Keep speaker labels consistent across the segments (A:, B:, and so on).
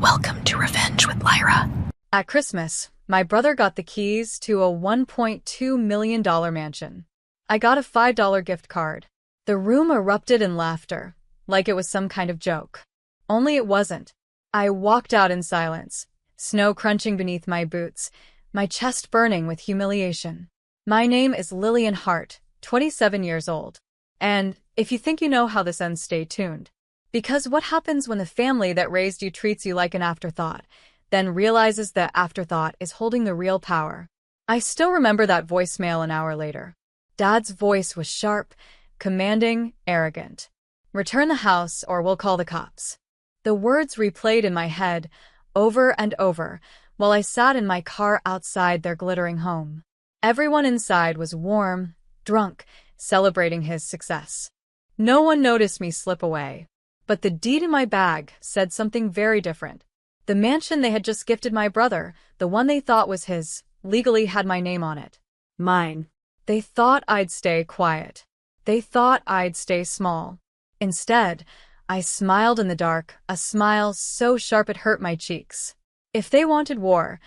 A: Welcome to Revenge with Lyra.
B: At Christmas, my brother got the keys to a $1.2 million mansion. I got a $5 gift card. The room erupted in laughter, like it was some kind of joke. Only it wasn't. I walked out in silence, snow crunching beneath my boots, my chest burning with humiliation. My name is Lillian Hart, 27 years old. And if you think you know how this ends, stay tuned. Because what happens when the family that raised you treats you like an afterthought, then realizes that afterthought is holding the real power? I still remember that voicemail an hour later. Dad's voice was sharp, commanding, arrogant. "Return the house or we'll call the cops." The words replayed in my head over and over while I sat in my car outside their glittering home. Everyone inside was warm, drunk, celebrating his success. No one noticed me slip away. But the deed in my bag said something very different. The mansion they had just gifted my brother, the one they thought was his, legally had my name on it. Mine. They thought I'd stay quiet. They thought I'd stay small. Instead, I smiled in the dark, a smile so sharp it hurt my cheeks. If they wanted war,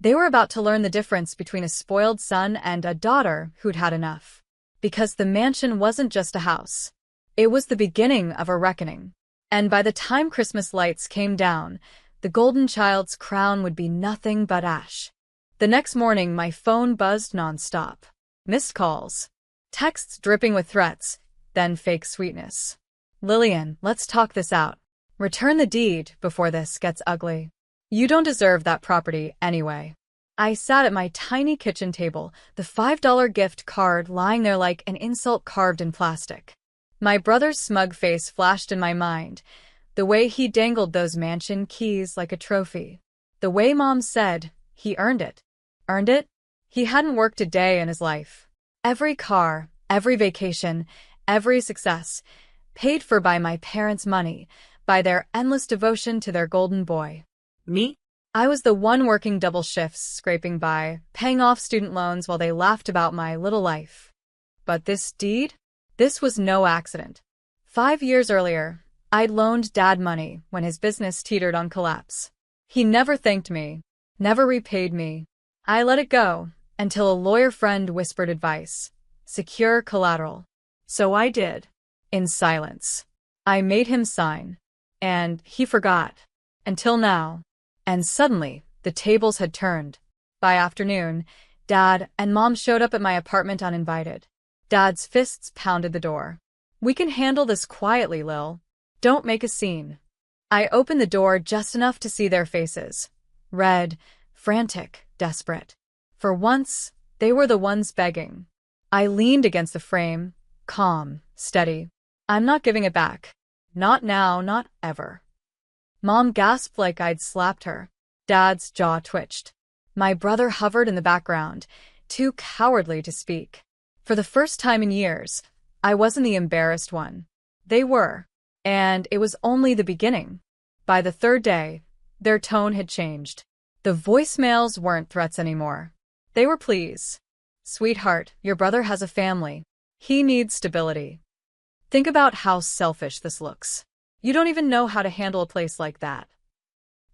B: they were about to learn the difference between a spoiled son and a daughter who'd had enough. Because the mansion wasn't just a house. It was the beginning of a reckoning. And by the time Christmas lights came down, the golden child's crown would be nothing but ash. The next morning, my phone buzzed nonstop. Missed calls. Texts dripping with threats, then fake sweetness. "Lillian, let's talk this out. Return the deed before this gets ugly. You don't deserve that property anyway." I sat at my tiny kitchen table, the $5 gift card lying there like an insult carved in plastic. My brother's smug face flashed in my mind, the way he dangled those mansion keys like a trophy. The way Mom said he earned it. Earned it? He hadn't worked a day in his life. Every car, every vacation, every success, paid for by my parents' money, by their endless devotion to their golden boy. Me? I was the one working double shifts, scraping by, paying off student loans while they laughed about my little life. But this deed? This was no accident. 5 years earlier, I'd loaned Dad money when his business teetered on collapse. He never thanked me, never repaid me. I let it go until a lawyer friend whispered advice. Secure collateral. So I did. In silence. I made him sign. And he forgot. Until now. And suddenly, the tables had turned. By afternoon, Dad and Mom showed up at my apartment uninvited. Dad's fists pounded the door. "We can handle this quietly, Lil. Don't make a scene." I opened the door just enough to see their faces. Red, frantic, desperate. For once, they were the ones begging. I leaned against the frame, calm, steady. "I'm not giving it back. Not now, not ever." Mom gasped like I'd slapped her. Dad's jaw twitched. My brother hovered in the background, too cowardly to speak. For the first time in years, I wasn't the embarrassed one. They were. And it was only the beginning. By the third day, their tone had changed. The voicemails weren't threats anymore. They were pleas. "Sweetheart, your brother has a family. He needs stability. Think about how selfish this looks. You don't even know how to handle a place like that.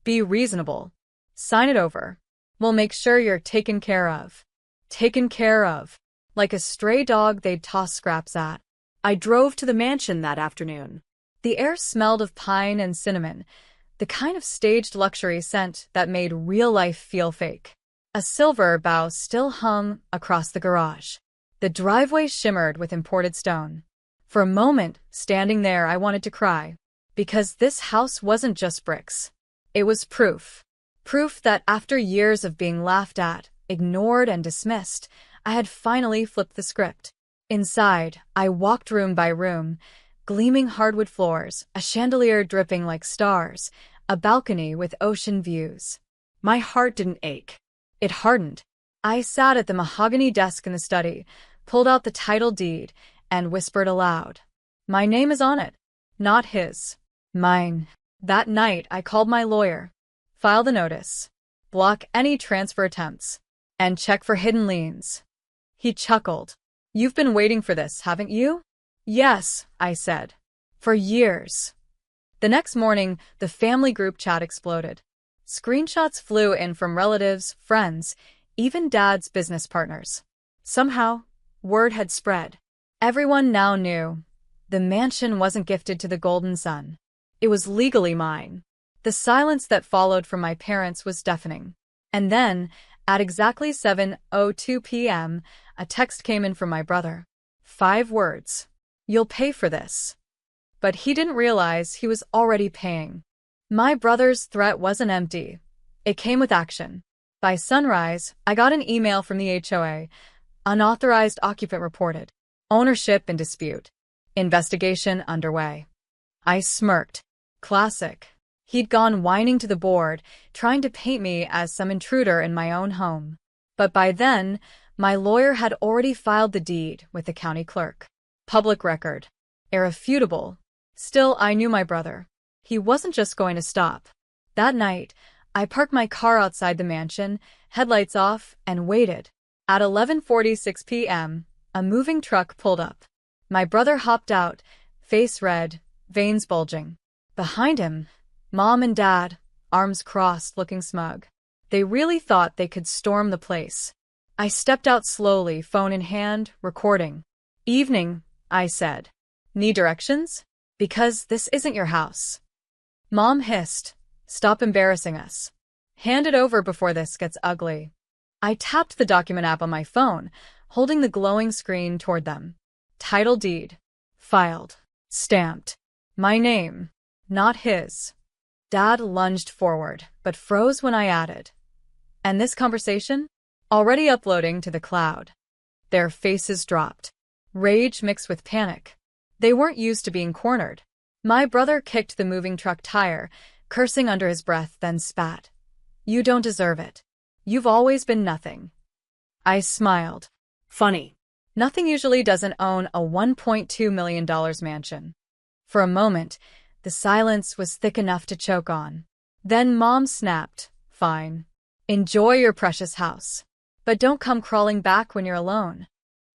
B: Be reasonable. Sign it over. We'll make sure you're taken care of." Taken care of. Like a stray dog they'd toss scraps at. I drove to the mansion that afternoon. The air smelled of pine and cinnamon, the kind of staged luxury scent that made real life feel fake. A silver bow still hung across the garage. The driveway shimmered with imported stone. For a moment, standing there, I wanted to cry. Because this house wasn't just bricks. It was proof. Proof that after years of being laughed at, ignored, and dismissed, I had finally flipped the script. Inside, I walked room by room, gleaming hardwood floors, a chandelier dripping like stars, a balcony with ocean views. My heart didn't ache. It hardened. I sat at the mahogany desk in the study, pulled out the title deed, and whispered aloud. "My name is on it. Not his. Mine." That night, I called my lawyer. File the notice. Block any transfer attempts. And check for hidden liens. He chuckled. "You've been waiting for this, haven't you?" "Yes," I said. "For years." The next morning, the family group chat exploded. Screenshots flew in from relatives, friends, even Dad's business partners. Somehow, word had spread. Everyone now knew. The mansion wasn't gifted to the Golden Son. It was legally mine. The silence that followed from my parents was deafening. And then, at exactly 7:02 p.m., a text came in from my brother. 5 words. "You'll pay for this." But he didn't realize he was already paying. My brother's threat wasn't empty. It came with action. By sunrise, I got an email from the HOA. Unauthorized occupant reported. Ownership in dispute. Investigation underway. I smirked. Classic. He'd gone whining to the board, trying to paint me as some intruder in my own home. But by then, my lawyer had already filed the deed with the county clerk. Public record. Irrefutable. Still, I knew my brother. He wasn't just going to stop. That night, I parked my car outside the mansion, headlights off, and waited. At 11:46 p.m., a moving truck pulled up. My brother hopped out, face red, veins bulging. Behind him, Mom and Dad, arms crossed, looking smug. They really thought they could storm the place. I stepped out slowly, phone in hand, recording. "Evening," I said. "Need directions? Because this isn't your house." Mom hissed, "Stop embarrassing us. Hand it over before this gets ugly." I tapped the document app on my phone, holding the glowing screen toward them. Title deed. Filed. Stamped. My name. Not his. Dad lunged forward, but froze when I added. "And this conversation?" Already uploading to the cloud. Their faces dropped. Rage mixed with panic. They weren't used to being cornered. My brother kicked the moving truck tire, cursing under his breath, then spat. "You don't deserve it. You've always been nothing." I smiled. Funny. Nothing usually doesn't own a $1.2 million mansion. For a moment, the silence was thick enough to choke on. Then Mom snapped, "Fine. Enjoy your precious house. But don't come crawling back when you're alone."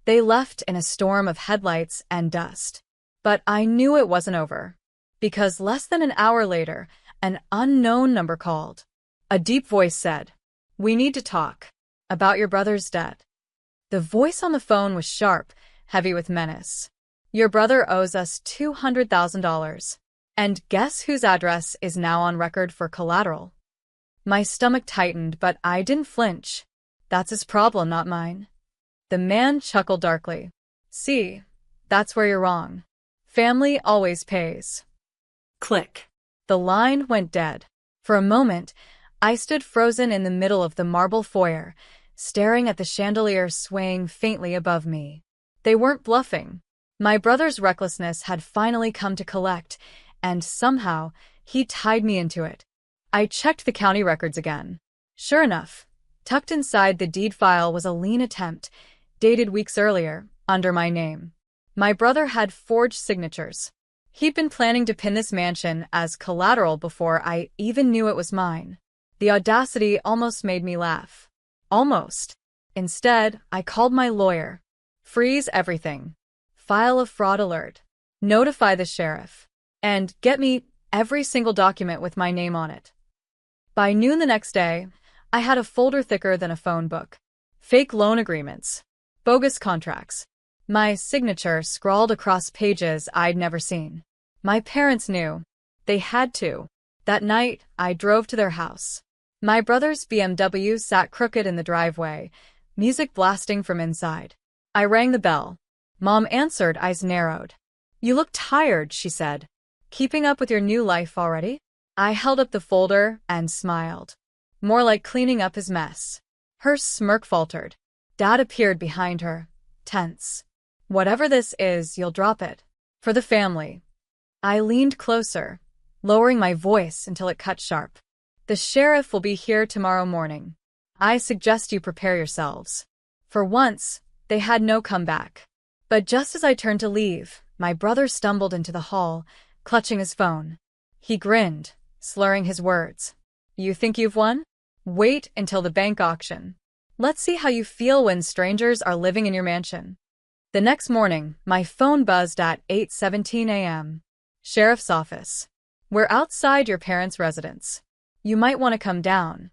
B: They left in a storm of headlights and dust. But I knew it wasn't over. Because less than an hour later, an unknown number called. A deep voice said, "We need to talk. About your brother's debt." The voice on the phone was sharp, heavy with menace. "Your brother owes us $200,000. And guess whose address is now on record for collateral?" My stomach tightened, but I didn't flinch. "That's his problem, not mine." The man chuckled darkly. "See, that's where you're wrong. Family always pays." Click. The line went dead. For a moment, I stood frozen in the middle of the marble foyer, staring at the chandelier swaying faintly above me. They weren't bluffing. My brother's recklessness had finally come to collect, and somehow, he tied me into it. I checked the county records again. Sure enough, tucked inside the deed file was a lien attempt, dated weeks earlier, under my name. My brother had forged signatures. He'd been planning to pin this mansion as collateral before I even knew it was mine. The audacity almost made me laugh. Almost. Instead, I called my lawyer. Freeze everything. File a fraud alert. Notify the sheriff. And get me every single document with my name on it. By noon the next day, I had a folder thicker than a phone book. Fake loan agreements. Bogus contracts. My signature scrawled across pages I'd never seen. My parents knew. They had to. That night, I drove to their house. My brother's BMW sat crooked in the driveway, music blasting from inside. I rang the bell. Mom answered, eyes narrowed. "You look tired," she said. "Keeping up with your new life already?" I held up the folder and smiled. More like cleaning up his mess. Her smirk faltered. Dad appeared behind her, tense. "Whatever this is, you'll drop it. For the family." I leaned closer, lowering my voice until it cut sharp. "The sheriff will be here tomorrow morning. I suggest you prepare yourselves." For once, they had no comeback. But just as I turned to leave, my brother stumbled into the hall, clutching his phone. He grinned, slurring his words. "You think you've won? Wait until the bank auction. Let's see how you feel when strangers are living in your mansion." The next morning, my phone buzzed at 8:17 a.m. "Sheriff's office. We're outside your parents' residence." You might want to come down.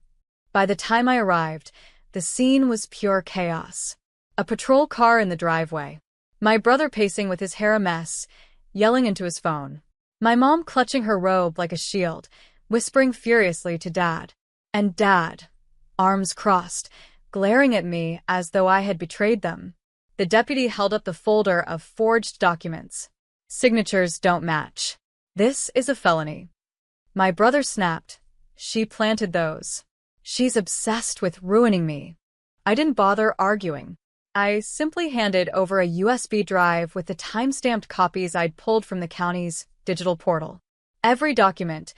B: By the time I arrived, the scene was pure chaos. A patrol car in the driveway. My brother pacing with his hair a mess, yelling into his phone. My mom clutching her robe like a shield, whispering furiously to Dad. And Dad, arms crossed, glaring at me as though I had betrayed them. The deputy held up the folder of forged documents. Signatures don't match. This is a felony. My brother snapped. She planted those. She's obsessed with ruining me. I didn't bother arguing. I simply handed over a USB drive with the time-stamped copies I'd pulled from the county's digital portal. Every document,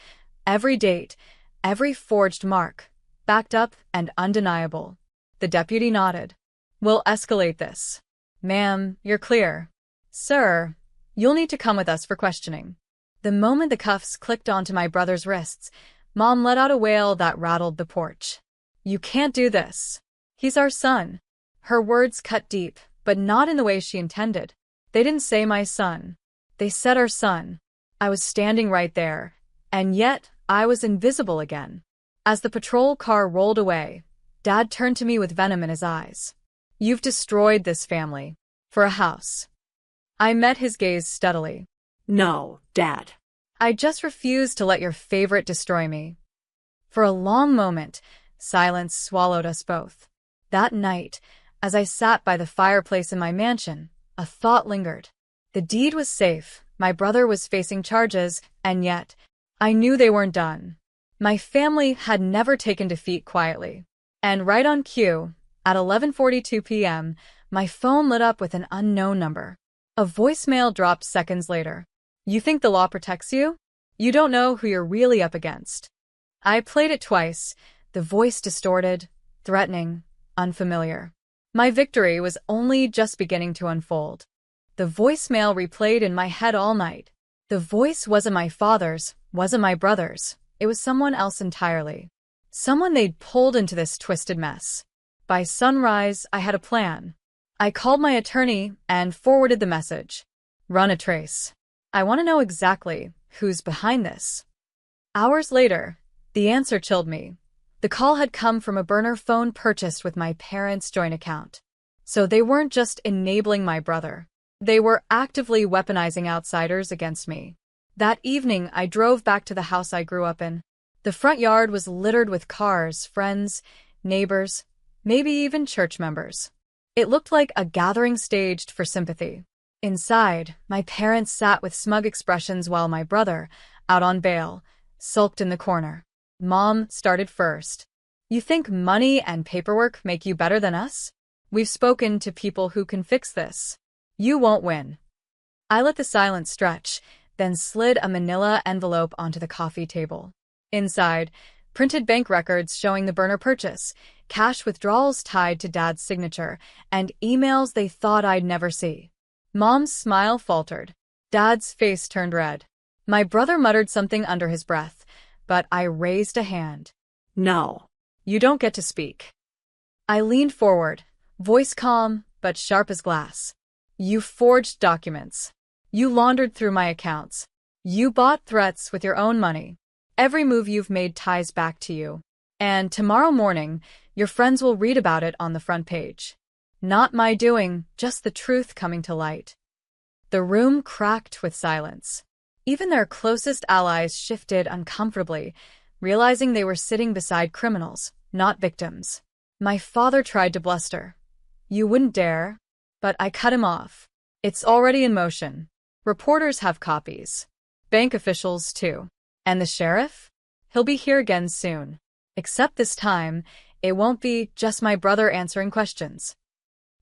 B: every date, every forged mark, backed up and undeniable. The deputy nodded. We'll escalate this. Ma'am, you're clear. Sir, you'll need to come with us for questioning. The moment the cuffs clicked onto my brother's wrists, Mom let out a wail that rattled the porch. You can't do this. He's our son. Her words cut deep, but not in the way she intended. They didn't say my son. They said our son. I was standing right there, and yet I was invisible again. As the patrol car rolled away, Dad turned to me with venom in his eyes. You've destroyed this family. For a house. I met his gaze steadily.
C: No, Dad.
B: I just refuse to let your favorite destroy me. For a long moment, silence swallowed us both. That night, as I sat by the fireplace in my mansion, a thought lingered. The deed was safe, my brother was facing charges, and yet, I knew they weren't done. My family had never taken defeat quietly. And right on cue, at 11:42 p.m., my phone lit up with an unknown number. A voicemail dropped seconds later. You think the law protects you? You don't know who you're really up against. I played it twice, the voice distorted, threatening, unfamiliar. My victory was only just beginning to unfold. The voicemail replayed in my head all night. The voice wasn't my father's, wasn't my brother's. It was someone else entirely. Someone they'd pulled into this twisted mess. By sunrise, I had a plan. I called my attorney and forwarded the message. Run a trace. I want to know exactly who's behind this. Hours later, the answer chilled me. The call had come from a burner phone purchased with my parents' joint account. So they weren't just enabling my brother. They were actively weaponizing outsiders against me. That evening, I drove back to the house I grew up in. The front yard was littered with cars, friends, neighbors, maybe even church members. It looked like a gathering staged for sympathy. Inside, my parents sat with smug expressions while my brother, out on bail, sulked in the corner. Mom started first. You think money and paperwork make you better than us? We've spoken to people who can fix this. You won't win. I let the silence stretch, then slid a manila envelope onto the coffee table. Inside, printed bank records showing the burner purchase, cash withdrawals tied to Dad's signature, and emails they thought I'd never see. Mom's smile faltered. Dad's face turned red. My brother muttered something under his breath, but I raised a hand.
C: No.
B: You don't get to speak. I leaned forward, voice calm but sharp as glass. You forged documents. You laundered through my accounts. You bought threats with your own money. Every move you've made ties back to you. And tomorrow morning, your friends will read about it on the front page. Not my doing, just the truth coming to light. The room cracked with silence. Even their closest allies shifted uncomfortably, realizing they were sitting beside criminals, not victims. My father tried to bluster. You wouldn't dare. But I cut him off. It's already in motion. Reporters have copies. Bank officials, too. And the sheriff? He'll be here again soon. Except this time, it won't be just my brother answering questions.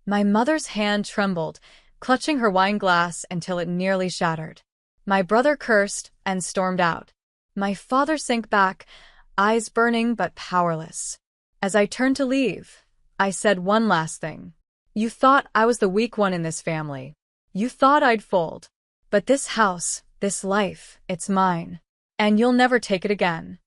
B: My mother's hand trembled, clutching her wine glass until it nearly shattered. My brother cursed and stormed out. My father sank back, eyes burning but powerless. As I turned to leave, I said one last thing. You thought I was the weak one in this family. You thought I'd fold. But this house, this life, it's mine. And you'll never take it again.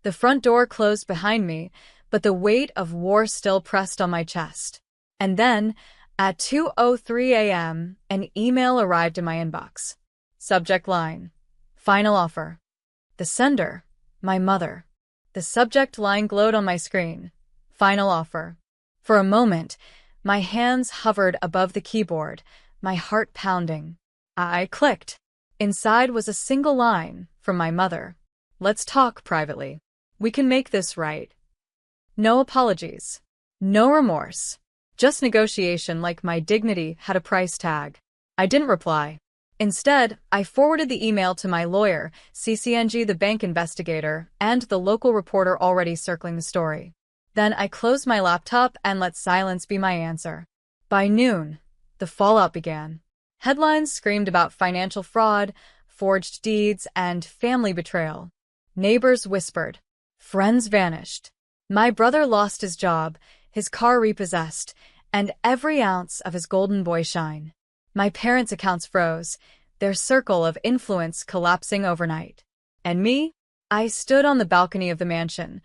B: The front door closed behind me, but the weight of war still pressed on my chest. And then, at 2:03 a.m., an email arrived in my inbox. Subject line: Final offer. The sender: my mother. The subject line glowed on my screen. Final offer. For a moment, my hands hovered above the keyboard, my heart pounding. I clicked. Inside was a single line from my mother. Let's talk privately. We can make this right. No apologies. No remorse. Just negotiation like my dignity had a price tag. I didn't reply. Instead, I forwarded the email to my lawyer, CCNG the bank investigator, and the local reporter already circling the story. Then I closed my laptop and let silence be my answer. By noon, the fallout began. Headlines screamed about financial fraud, forged deeds, and family betrayal. Neighbors whispered. Friends vanished. My brother lost his job, his car repossessed, and every ounce of his golden boy shine. My parents' accounts froze, their circle of influence collapsing overnight. And me? I stood on the balcony of the mansion,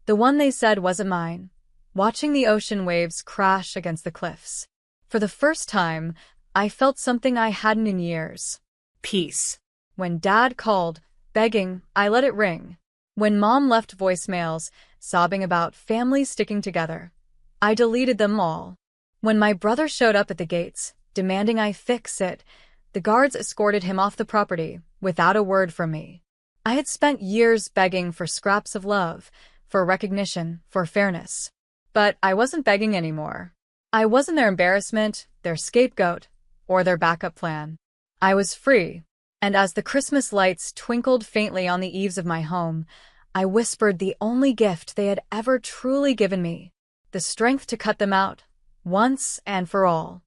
B: the one they said wasn't mine, watching the ocean waves crash against the cliffs. For the first time, I felt something I hadn't in years.
C: Peace.
B: When Dad called, begging, I let it ring. When Mom left voicemails, sobbing about families sticking together, I deleted them all. When my brother showed up at the gates, demanding I fix it, the guards escorted him off the property without a word from me. I had spent years begging for scraps of love, for recognition, for fairness. But I wasn't begging anymore. I wasn't their embarrassment, their scapegoat, or their backup plan. I was free, and as the Christmas lights twinkled faintly on the eaves of my home, I whispered the only gift they had ever truly given me, the strength to cut them out, once and for all.